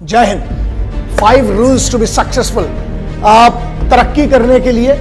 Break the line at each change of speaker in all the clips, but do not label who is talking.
जय हिंद। 5 rules to be successful. आप तरक्की करने के लिए,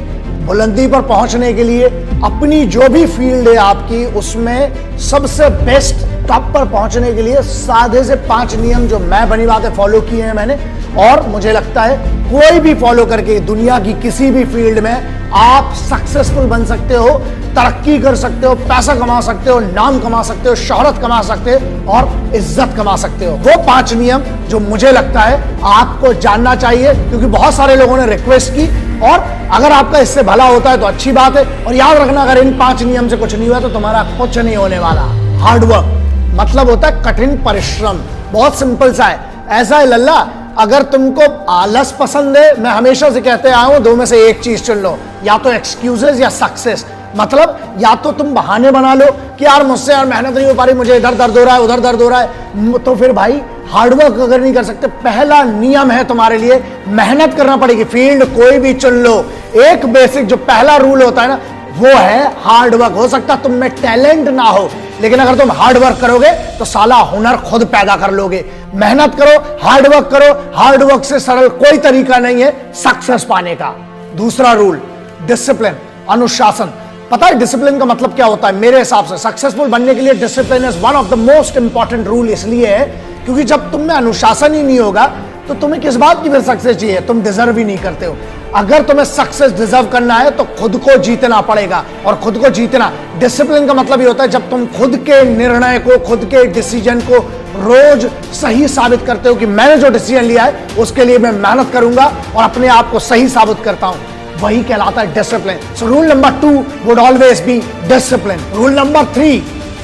बुलंदी पर पहुंचने के लिए, अपनी जो भी फील्ड है आपकी उसमें सबसे बेस्ट टॉप पर पहुंचने के लिए साधे से 5 नियम जो मैं बनी बातें फॉलो किए हैं मैंने, और मुझे लगता है कोई भी फॉलो करके दुनिया की किसी भी फील्ड में आप सक्सेसफुल बन सकते हो, तरक्की कर सकते हो, पैसा कमा सकते हो, नाम कमा सकते हो, शोहरत कमा सकते हो और इज्जत कमा सकते हो। वो 5 नियम जो मुझे लगता है आपको जानना चाहिए, क्योंकि बहुत सारे लोगों ने रिक्वेस्ट की, और अगर आपका इससे भला होता है तो अच्छी बात है। और याद रखना, अगर इन 5 नियम से कुछ नहीं हुआ तो तुम्हारा कुछ नहीं होने वाला। हार्डवर्क मतलब होता है कठिन परिश्रम। बहुत सिंपल सा है। ऐसा है लल्ला, अगर तुमको आलस पसंद है, मैं हमेशा से कहते आया हूं, 2 में से एक चीज चुन लो, या तो एक्सक्यूजेस या सक्सेस। मतलब या तो तुम बहाने बना लो कि यार मुझसे यार मेहनत नहीं हो पा रही, मुझे इधर दर्द हो रहा है, उधर दर्द हो रहा है, तो फिर भाई हार्डवर्क अगर नहीं कर सकते, पहला नियम है तुम्हारे लिए मेहनत करना पड़ेगी। फील्ड कोई भी चुन लो, एक बेसिक जो पहला रूल होता है ना, वो है हार्डवर्क। हो सकता है तुम में टैलेंट ना हो, लेकिन अगर तुम हार्डवर्क करोगे तो साला हुनर खुद पैदा कर लोगे। मेहनत करो, हार्डवर्क करो, हार्डवर्क से सरल कोई तरीका नहीं है सक्सेस पाने का। दूसरा रूल, डिसिप्लिन, अनुशासन। पता है डिसिप्लिन का मतलब क्या होता है? मेरे हिसाब से सक्सेसफुल बनने के लिए discipline is one of the most important rule. इसलिए है क्योंकि जब तुम में अनुशासन ही नहीं होगा तो तुम्हें किस बात की फिर सक्सेस चाहिए? तुम डिजर्व ही नहीं करते हो। अगर तुम्हें सक्सेस डिजर्व करना है तो खुद को जीतना पड़ेगा, और खुद को जीतना, डिसिप्लिन का मतलब ये होता है जब तुम खुद के निर्णय को, खुद के डिसीजन को रोज सही साबित करते हो कि मैंने जो डिसीजन लिया है उसके लिए मैं मेहनत करूंगा और अपने आप को सही साबित करता हूं, वही कहलाता है discipline. So rule number 2 would always be discipline. Rule number 3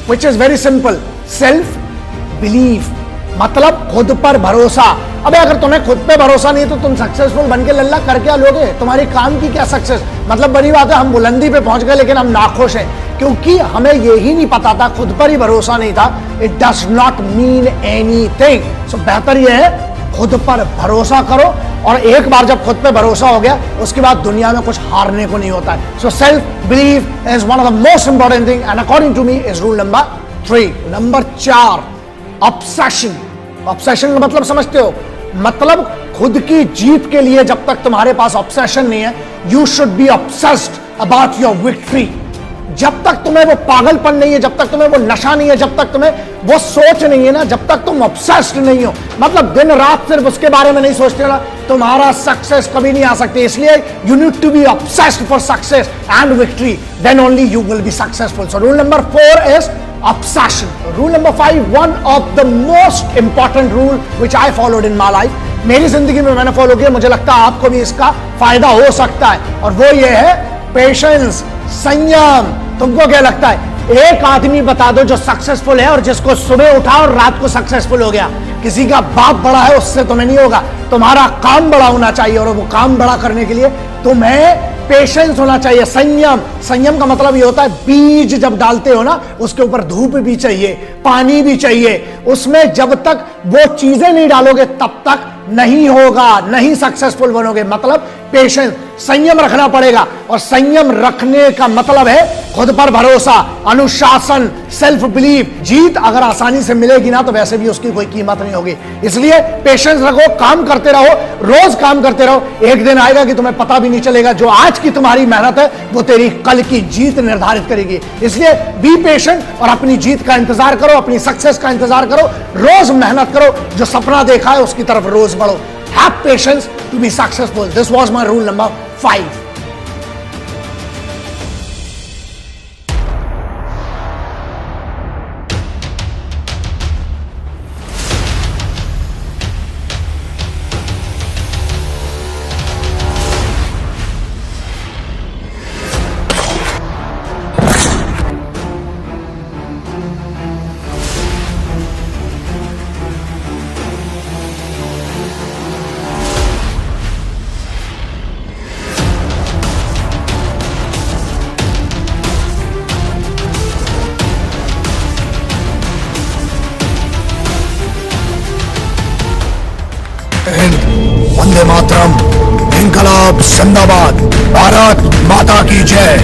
which is very simple, self believe, मतलब खुद पर भरोसा। अबे अगर तुम्हें खुद पे भरोसा नहीं है तो तुम सक्सेसफुल बन के लल्ला कर क्या लोगे? तुम्हारी काम की क्या सक्सेस? मतलब बड़ी बात है, हम बुलंदी पे पहुंच गए लेकिन हम नाखुश हैं क्योंकि हमें यही नहीं पता था, खुद पर ही भरोसा नहीं था। It does not mean anything. So बेहतर यह है खुद पर भरोसा करो, और एक बार जब खुद पे भरोसा हो गया उसके बाद दुनिया में कुछ हारने को नहीं होता है। So self believe is one of the most important thing and according to me is rule number 3। Number 4, obsession. Obsession का मतलब समझते हो? मतलब खुद की जीत के लिए जब तक तुम्हारे पास ऑब्सेशन नहीं है, you should be obsessed about your victory. जब तक तुम्हें वो पागलपन नहीं है, जब तक तुम्हें वो नशा नहीं है, जब तक तुम्हें वो सोच नहीं है ना, जब तक तुम ऑब्सेस्ड नहीं हो, मतलब दिन रात सिर्फ उसके बारे में नहीं सोचते ना, तुम्हारा सक्सेस कभी नहीं आ सकती। इसलिए you need to be obsessed for success and victory, then only you will be successful. So rule number 4 is obsession. Rule number 5, one of the most important rule which I followed in my life. मेरी जिंदगी में मैंने follow किया, मुझे लगता है आपको भी इसका फायदा हो सकता है, और वो ये है पेशेंस, संयम। तुमको क्या लगता है? एक आदमी बता दो जो सक्सेसफुल है और जिसको सुबह उठा और रात को सक्सेसफुल हो गया। किसी का बाप बड़ा है उससे तुम्हें नहीं होगा, तुम्हारा काम बड़ा होना चाहिए, और वो काम बड़ा करने के लिए तुम्हें पेशेंस होना चाहिए, संयम। संयम का मतलब ये होता है बीज जब डालते हो ना, उसके ऊपर धूप भी चाहिए, पानी भी चाहिए, उसमें जब तक वो चीजें नहीं डालोगे तब तक नहीं होगा, नहीं सक्सेसफुल बनोगे। मतलब पेशेंस, संयम रखना पड़ेगा, और संयम रखने का मतलब है खुद पर भरोसा, अनुशासन, सेल्फ बिलीव। जीत अगर आसानी से मिलेगी ना तो वैसे भी उसकी कोई कीमत नहीं होगी। इसलिए पेशेंस रखो, काम करते रहो, रोज काम करते रहो। एक दिन आएगा कि तुम्हें पता भी नहीं चलेगा, जो आज की तुम्हारी मेहनत है वो तेरी कल की जीत निर्धारित करेगी। इसलिए बी पेशेंट और अपनी जीत का इंतजार करो, अपनी सक्सेस का इंतजार करो, रोज मेहनत करो, जो सपना देखा है उसकी तरफ रोज बढ़ो। Have patience to be successful. This was my rule number 5. Vande Mataram, इनकलाब जिंदाबाद, भारत माता की जय।